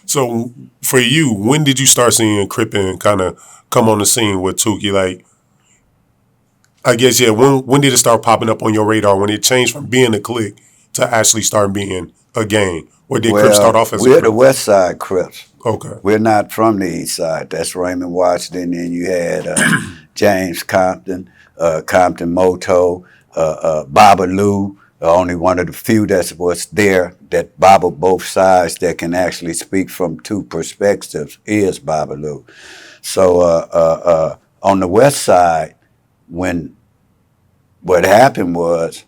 So for you, when did you start seeing Crip and kind of come on the scene with Tukey? Like, I guess, yeah, when did it start popping up on your radar? When it changed from being a clique to actually start being a gang? Or did Crip start Well, off as a we're the Crip? West Side Crips. Okay. We're not from the East Side. That's Raymond Washington. And you had James Compton, Compton Moto, Baba Lou, only one of the few that was there that bobbled both sides that can actually speak from two perspectives is Baba Lou. So on the West Side, when what happened was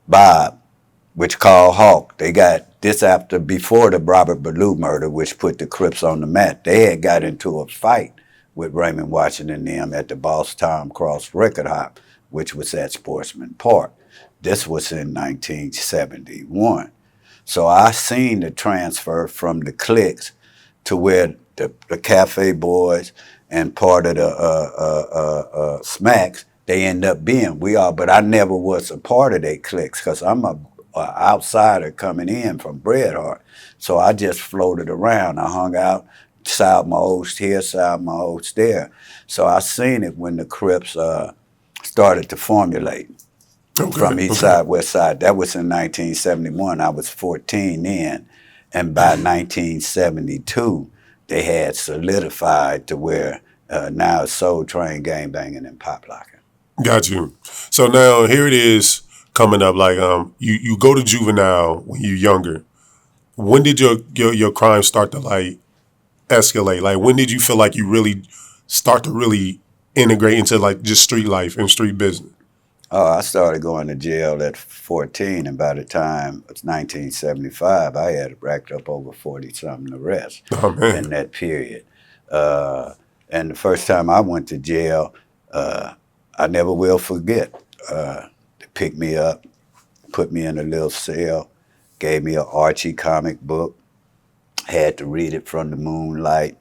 Bob, which called Hawk. They got this after before the Robert Ballou murder, which put the Crips on the map. They had got into a fight with Raymond Washington and them at the Boss Tom Cross Record Hop, which was at Sportsman Park. This was in 1971. So I seen the transfer from the cliques to where the Cafe Boys and part of the Smacks, they end up being. But I never was a part of their cliques because I'm a outsider coming in from Bret Hart. So I just floated around. I hung out, south my host here, south my host there. So I seen it when the Crips started to formulate from East Side, West Side. That was in 1971. I was 14 then. And by 1972, they had solidified to where now it's Soul Train, Gang Banging, and Pop Locking. Got you. So now here it is coming up. Like you go to juvenile when you're younger. When did your crime start to like escalate? Like when did you feel like you really start to really integrate into like just street life and street business? Oh, I started going to jail at 14, and by the time it's 1975, I had racked up over 40-something arrests in that period. And the first time I went to jail, I never will forget. They picked me up, put me in a little cell, gave me an Archie comic book, had to read it from the moonlight,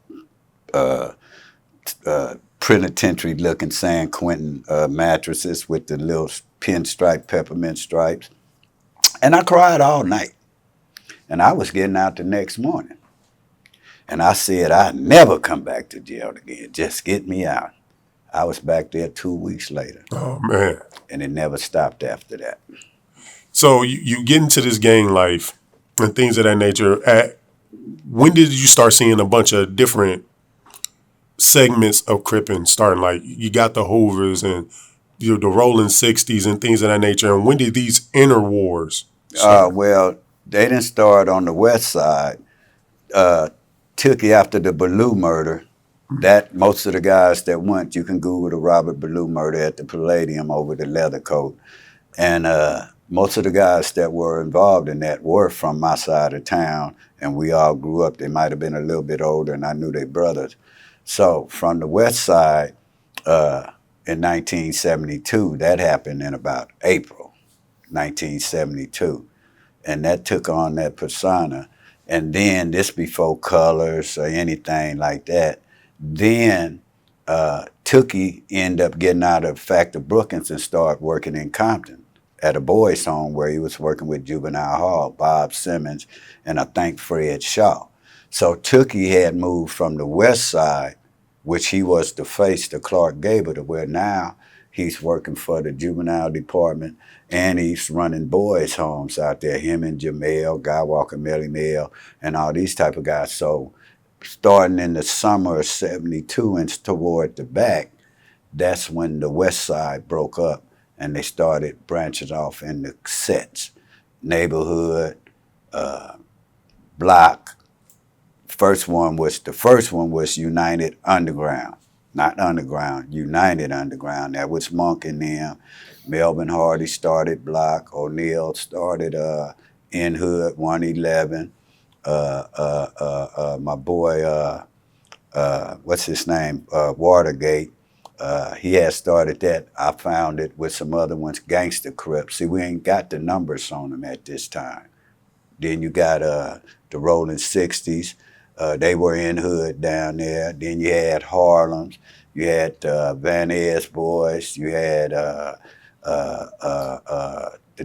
penitentiary-looking San Quentin mattresses with the little pinstripe, peppermint stripes. And I cried all night. And I was getting out the next morning. And I said, I'd never come back to jail again. Just get me out. I was back there 2 weeks later. Oh, man. And it never stopped after that. So you get into this gang life and things of that nature. When did you start seeing a bunch of different segments of Crippin' starting? Like you got the Hoovers and the Rolling 60s and things of that nature. And when did these inner wars start? Well, they didn't start on the West Side. Took you after the Ballou murder. That most of the guys that went, you can Google the Robert Ballou murder at the Palladium over the leather coat. And most of the guys that were involved in that were from my side of town, and we all grew up. They might have been a little bit older, and I knew their brothers. So from the West Side, in 1972, that happened in about April 1972. And that took on that persona. And then this before Colors or anything like that. Then Tookie ended up getting out of Factor Brookings and started working in Compton at a boys' home where he was working with Juvenile Hall, Bob Simmons, and I think Fred Shaw. So Tookie had moved from the West Side, which he was the face to Clark Gable, to where now he's working for the juvenile department and he's running boys' homes out there, him and Jamel, Guy Walker, Melly Mel, and all these type of guys. So starting in the summer of 72 and toward the back, that's when the West Side broke up and they started branching off in the sets, neighborhood, block. The first one was United Underground, not Underground, United Underground. That was Monk and them. Melvin Hardy started block. O'Neal started in Hood 111. My boy, what's his name? Watergate. He had started that. I found it with some other ones, Gangster Crip. See, we ain't got the numbers on them at this time. Then you got the Rolling 60s. They were in Hood down there. Then you had Harlem's. You had Van Ness boys. You had the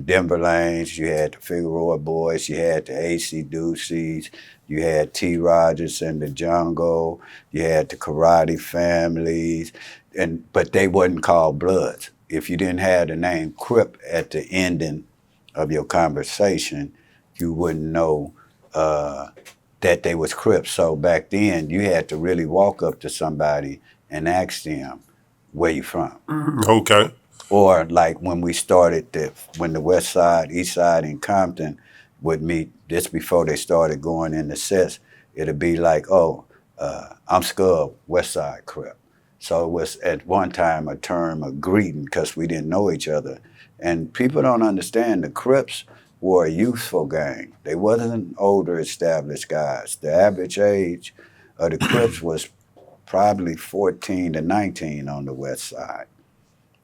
Denver Lanes. You had the Figueroa boys. You had the AC Deuces. You had T. Rogers and the Jungle. You had the Karate Families, but they wasn't called Bloods. If you didn't have the name Crip at the ending of your conversation, you wouldn't know that they was Crips. So back then, you had to really walk up to somebody and ask them, "Where you from?" Okay. Or like when we started, when the West Side, East Side, and Compton would meet, just before they started going into sets, it'd be like, "Oh, I'm Scub, West Side Crip." So it was at one time a term of greeting because we didn't know each other. And people don't understand the Crips were a youthful gang. They wasn't older established guys. The average age of the Crips was probably 14 to 19 on the West Side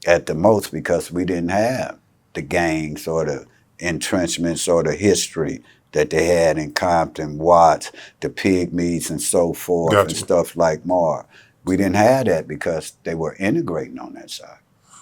at the most, because we didn't have the gang sort of entrenchment sort of history that they had in Compton, Watts, the Pygmies and so forth, and Gotcha. stuff like more. We didn't have that because they were integrating on that side.